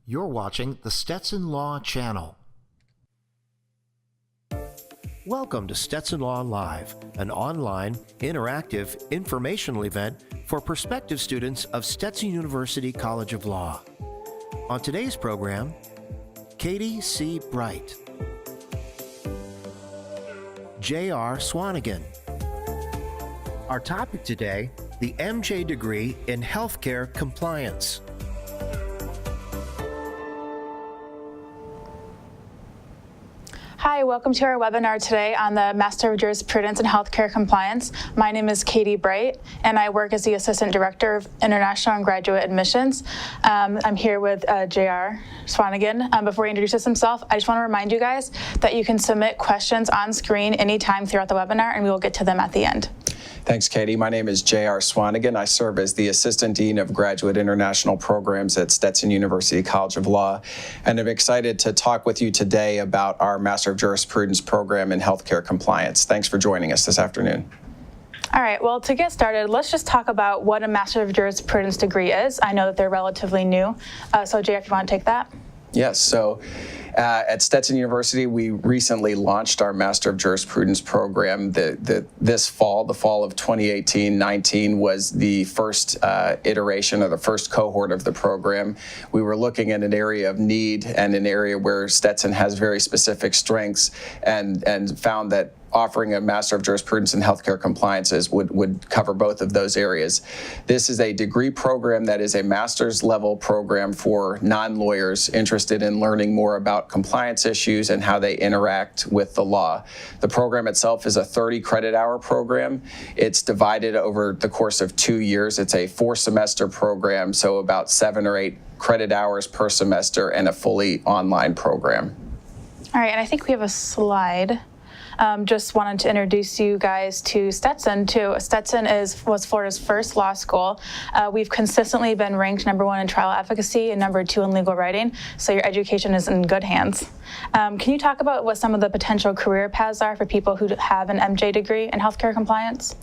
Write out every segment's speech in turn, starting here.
You're watching the Stetson Law Channel. Welcome to Stetson Law Live, an online, interactive, informational event for prospective students of Stetson University College of Law. On today's program, Katie C. Bright, J.R. Swanigan. Our topic today, the MJ degree in healthcare compliance. Hi, welcome to our webinar today on the Master of Jurisprudence and Healthcare Compliance. My name is Katie Bright, and I work as the Assistant Director of International and Graduate Admissions. I'm here with J.R. Swanigan. Before he introduces himself, I just want to remind you guys that you can submit questions on screen anytime throughout the webinar, and we will get to them at the end. Thanks, Katie. My name is J.R. Swanigan. I serve as the Assistant Dean of Graduate International Programs at Stetson University College of Law, and I'm excited to talk with you today about our Master of Jurisprudence program in healthcare compliance. Thanks for joining us this afternoon. All right, well, to get started, let's just talk about what a Master of Jurisprudence degree is. I know that they're relatively new, so J.R., if you want to take that. Yes, so at Stetson University, we recently launched our Master of Jurisprudence program. This fall, the fall of 2018-19, was the first iteration or the first cohort of the program. We were looking at an area of need and an area where Stetson has very specific strengths, and found that offering a Master of Jurisprudence in Healthcare Compliances would cover both of those areas. This is a degree program that is a master's level program for non-lawyers interested in learning more about compliance issues and how they interact with the law. The program itself is a 30 credit hour program. It's divided over the course of 2 years. It's a 4-semester program, so about 7 or 8 credit hours per semester, and a fully online program. All right, and I think we have a slide. Just wanted to introduce you guys to Stetson too. Stetson was Florida's first law school. We've consistently been ranked #1 in trial efficacy and #2 in legal writing, so your education is in good hands. Can you talk about what some of the potential career paths are for people who have an MJ degree in healthcare compliance?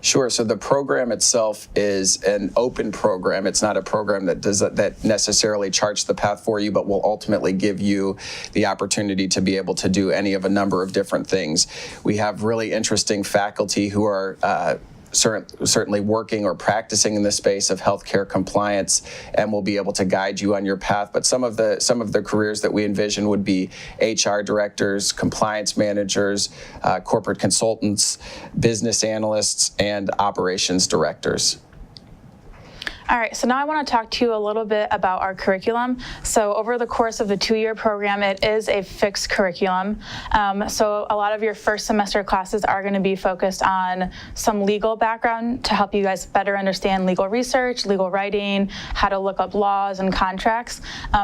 Sure. So the program itself is an open program. It's not a program that necessarily charts the path for you, but will ultimately give you the opportunity to be able to do any of a number of different things. We have really interesting faculty who are certainly working or practicing in the space of healthcare compliance, and will be able to guide you on your path. But some of the careers that we envision would be HR directors, compliance managers, corporate consultants, business analysts, and operations directors. All right, so now I want to talk to you a little bit about our curriculum. So over the course of the 2-year program, it is a fixed curriculum. So a lot of your first semester classes are going to be focused on some legal background to help you guys better understand legal research, legal writing, how to look up laws and contracts.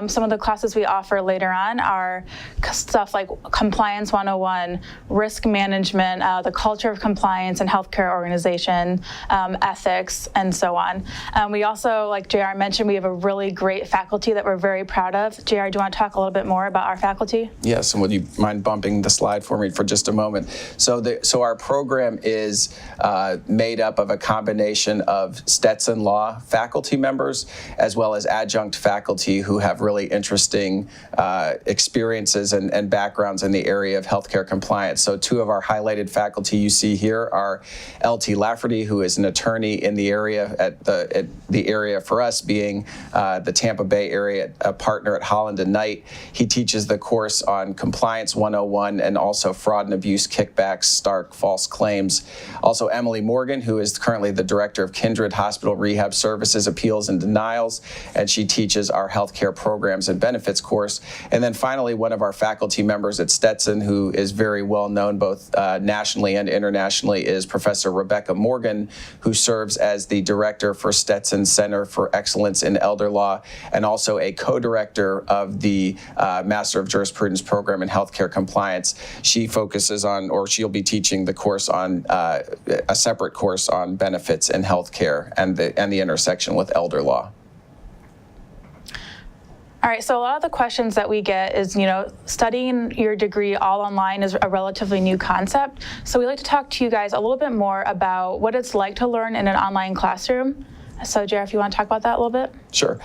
Some of the classes we offer later on are stuff like Compliance 101, risk management, the culture of compliance and healthcare organization, ethics, and so on. We also, like JR mentioned, we have a really great faculty that we're very proud of. JR, do you want to talk a little bit more about our faculty? Yes, and would you mind bumping the slide for me for just a moment? So our program is made up of a combination of Stetson Law faculty members, as well as adjunct faculty who have really interesting experiences and backgrounds in the area of healthcare compliance. So 2 of our highlighted faculty you see here are L.T. Lafferty, who is an attorney in the area at the area for us being the Tampa Bay area, a partner at Holland & Knight. He teaches the course on Compliance 101 and also fraud and abuse, kickbacks, stark false claims. Also Emily Morgan, who is currently the director of Kindred Hospital Rehab Services, Appeals and Denials, and she teaches our healthcare programs and benefits course. And then finally, one of our faculty members at Stetson, who is very well known both nationally and internationally, is Professor Rebecca Morgan, who serves as the director for Stetson's Center for Excellence in Elder Law, and also a co-director of the Master of Jurisprudence program in healthcare compliance. She focuses on, or she'll be teaching the course on, a separate course on benefits in healthcare and the intersection with elder law. All right, so a lot of the questions that we get is, studying your degree all online is a relatively new concept. So we'd like to talk to you guys a little bit more about what it's like to learn in an online classroom. So, Jared, if you want to talk about that a little bit. Sure.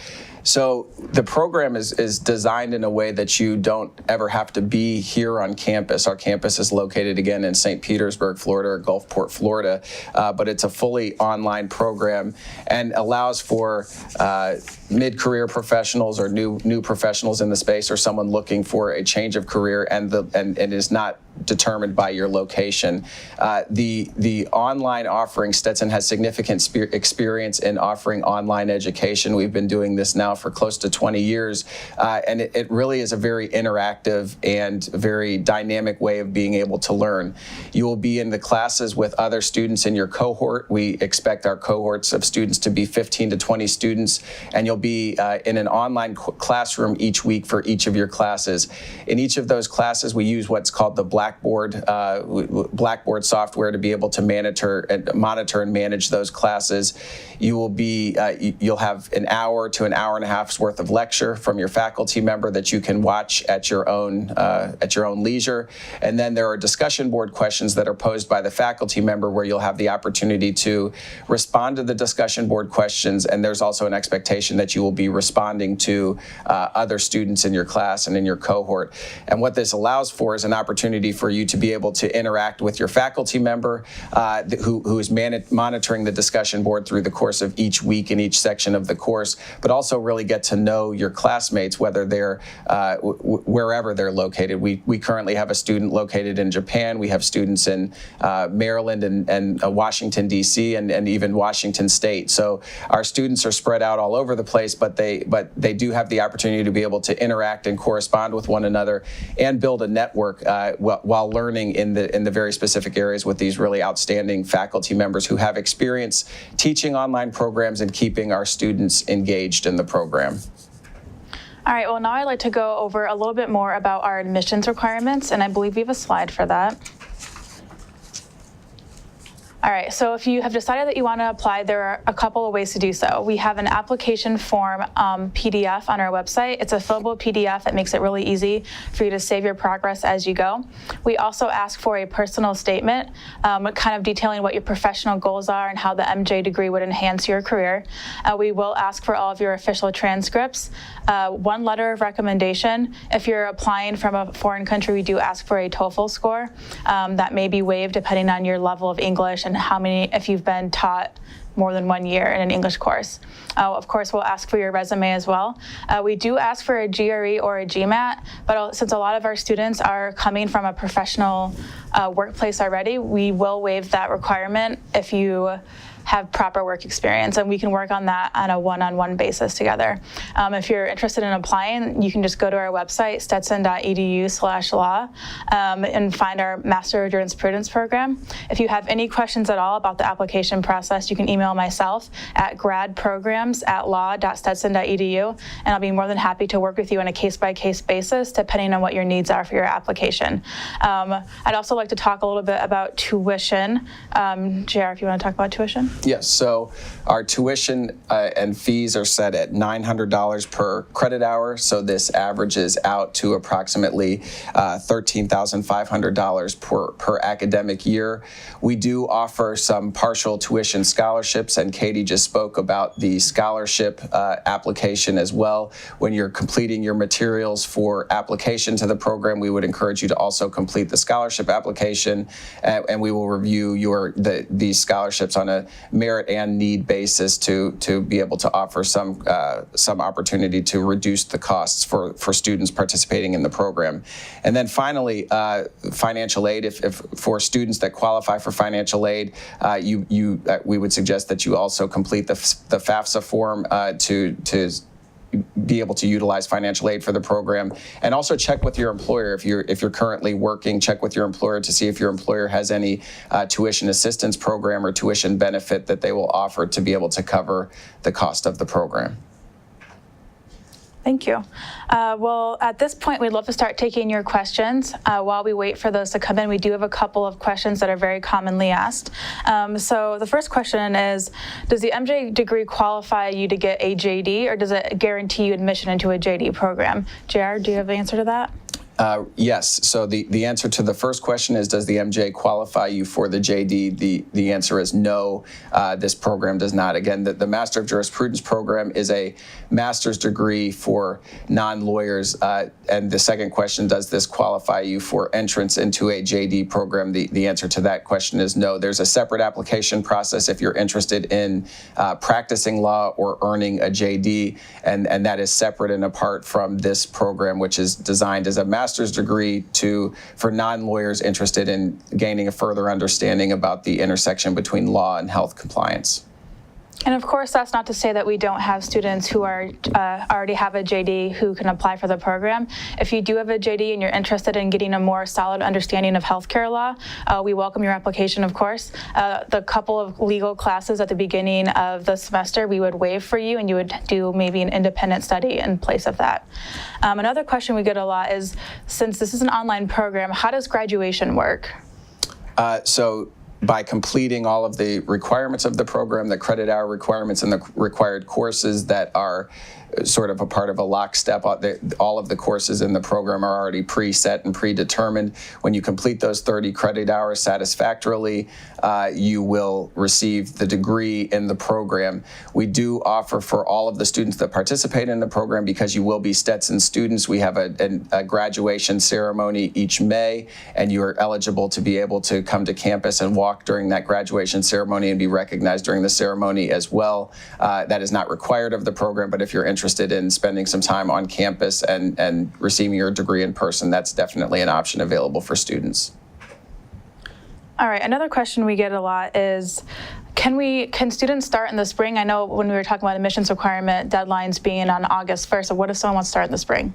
So the program is designed in a way that you don't ever have to be here on campus. Our campus is located again in St. Petersburg, Florida, or Gulfport, Florida, but it's a fully online program and allows for mid-career professionals or new professionals in the space, or someone looking for a change of career, and is not determined by your location. The online offering, Stetson has significant experience in offering online education. We've been doing this now for close to 20 years, and it really is a very interactive and very dynamic way of being able to learn. You will be in the classes with other students in your cohort. We expect our cohorts of students to be 15 to 20 students, and you'll be in an online classroom each week for each of your classes. In each of those classes, we use what's called the Blackboard software to be able to monitor and manage those classes. You'll have an hour to an hour and a half's worth of lecture from your faculty member that you can watch at your own leisure. And then there are discussion board questions that are posed by the faculty member, where you'll have the opportunity to respond to the discussion board questions. And there's also an expectation that you will be responding to other students in your class and in your cohort. And what this allows for is an opportunity for you to be able to interact with your faculty member who is monitoring the discussion board through the course of each week in each section of the course, but also really get to know your classmates, whether they're wherever they're located. We currently have a student located in Japan. We have students in Maryland and Washington, D.C., and even Washington State. So our students are spread out all over the place, but they do have the opportunity to be able to interact and correspond with one another and build a network while learning in the very specific areas with these really outstanding faculty members who have experience teaching online programs and keeping our students engaged in the program. All right, well, now I'd like to go over a little bit more about our admissions requirements, and I believe we have a slide for that. All right, so if you have decided that you want to apply, there are a couple of ways to do so. We have an application form PDF on our website. It's a fillable PDF that makes it really easy for you to save your progress as you go. We also ask for a personal statement, kind of detailing what your professional goals are and how the MJ degree would enhance your career. We will ask for all of your official transcripts, one letter of recommendation. If you're applying from a foreign country, we do ask for a TOEFL score. That may be waived depending on your level of English and if you've been taught more than 1 year in an English course. Of course, we'll ask for your resume as well. We do ask for a GRE or a GMAT, but since a lot of our students are coming from a professional workplace already, we will waive that requirement if you have proper work experience, and we can work on that on a one-on-one basis together. If you're interested in applying, you can just go to our website, stetson.edu/law, and find our Master of Jurisprudence program. If you have any questions at all about the application process, you can email myself at gradprograms@law.stetson.edu, and I'll be more than happy to work with you on a case-by-case basis, depending on what your needs are for your application. I'd also like to talk a little bit about tuition. JR, if you want to talk about tuition? Yes, so our tuition and fees are set at $900 per credit hour, so this averages out to approximately $13,500 per academic year. We do offer some partial tuition scholarships, and Katie just spoke about the scholarship application as well. When you're completing your materials for application to the program, we would encourage you to also complete the scholarship application, and we will review these scholarships on a merit and need basis to be able to offer some opportunity to reduce the costs for students participating in the program. And then finally, financial aid. If for students that qualify for financial aid, we would suggest that you also complete the FAFSA form to be able to utilize financial aid for the program, and also check with your employer. If you're currently working, check with your employer to see if your employer has any tuition assistance program or tuition benefit that they will offer to be able to cover the cost of the program. Thank you. Well, at this point, we'd love to start taking your questions. While we wait for those to come in, we do have a couple of questions that are very commonly asked. So the first question is, does the MJ degree qualify you to get a JD, or does it guarantee you admission into a JD program? JR, do you have the answer to that? Yes. So the answer to the first question is, does the MJ qualify you for the JD? The answer is no, this program does not. Again, the Master of Jurisprudence program is a master's degree for non-lawyers. And the second question, does this qualify you for entrance into a JD program? The answer to that question is no. There's a separate application process if you're interested in practicing law or earning a JD, and that is separate and apart from this program, which is designed as a master's degree for non-lawyers interested in gaining a further understanding about the intersection between law and health compliance. And of course, that's not to say that we don't have students who are already have a JD who can apply for the program. If you do have a JD and you're interested in getting a more solid understanding of healthcare law, we welcome your application, of course. The couple of legal classes at the beginning of the semester we would waive for you, and you would do maybe an independent study in place of that. Another question we get a lot is, since this is an online program, how does graduation work? So by completing all of the requirements of the program, the credit hour requirements and the required courses that are sort of a part of a lockstep, all of the courses in the program are already preset and predetermined. When you complete those 30 credit hours satisfactorily, you will receive the degree in the program. We do offer for all of the students that participate in the program, because you will be Stetson students, we have a graduation ceremony each May, and you are eligible to be able to come to campus and walk during that graduation ceremony and be recognized during the ceremony as well. That is not required of the program, but if you're interested in spending some time on campus and receiving your degree in person, that's definitely an option available for students. All right, another question we get a lot is, can students start in the spring? I know when we were talking about admissions requirement deadlines being on August 1st, so what if someone wants to start in the spring?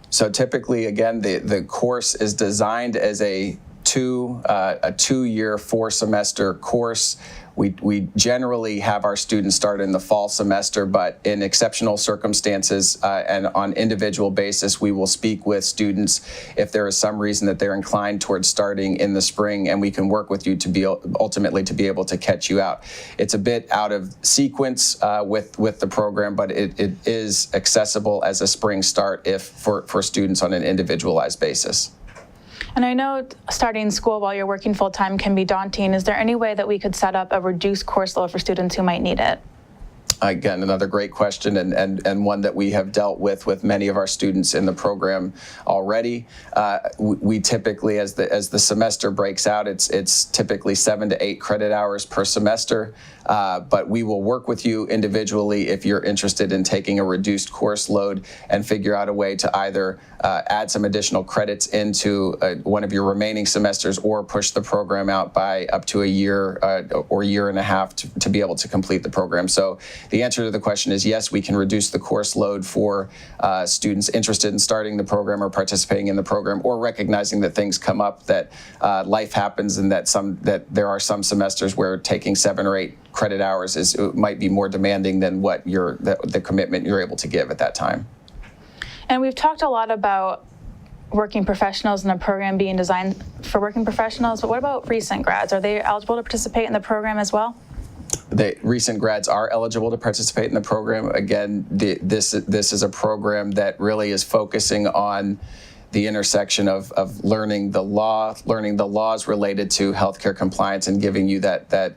So typically, again, the course is designed as a two-year, 4-semester course. We generally have our students start in the fall semester, but in exceptional circumstances and on individual basis, we will speak with students if there is some reason that they're inclined towards starting in the spring, and we can work with you to be ultimately to be able to catch you out. It's a bit out of sequence with the program, but it is accessible as a spring start for students on an individualized basis. And I know starting school while you're working full-time can be daunting. Is there any way that we could set up a reduced course load for students who might need it? Again, another great question, and one that we have dealt with many of our students in the program already. We typically, as the semester breaks out, it's typically 7 to 8 credit hours per semester. But we will work with you individually if you're interested in taking a reduced course load and figure out a way to either add some additional credits into one of your remaining semesters, or push the program out by up to a year or year and a half to be able to complete the program. So the answer to the question is yes, we can reduce the course load for students interested in starting the program or participating in the program, or recognizing that things come up, that life happens, and that there are some semesters where taking 7 or 8 credit hours might be more demanding than what the commitment you're able to give at that time. And we've talked a lot about working professionals and the program being designed for working professionals, but what about recent grads? Are they eligible to participate in the program as well? The recent grads are eligible to participate in the program. Again, this is a program that really is focusing on the intersection of learning the laws related to healthcare compliance, and giving you that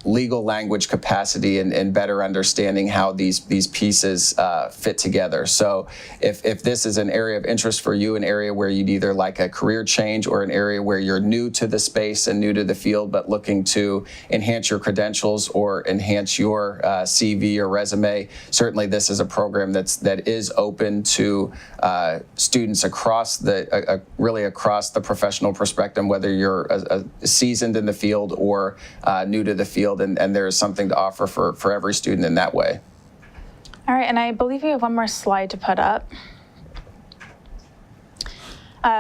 legal language capacity and better understanding how these pieces fit together. So if this is an area of interest for you, an area where you'd either like a career change, or an area where you're new to the space and new to the field, but looking to enhance your credentials or enhance your CV or resume, certainly this is a program that is open to students across really across the professional spectrum, whether you're seasoned in the field or new to the field. And there is something to offer for every student in that way. All right, and I believe we have one more slide to put up.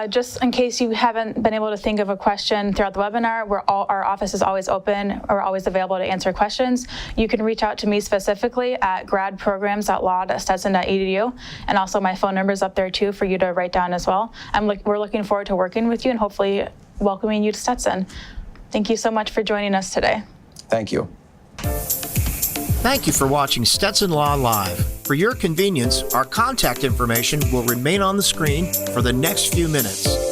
Just in case you haven't been able to think of a question throughout the webinar, our office is always open. We're always available to answer questions. You can reach out to me specifically at gradprograms.law.stetson.edu, and also my phone number is up there too for you to write down as well. We're looking forward to working with you and hopefully welcoming you to Stetson. Thank you so much for joining us today. Thank you. Thank you for watching Stetson Law Live. For your convenience, our contact information will remain on the screen for the next few minutes.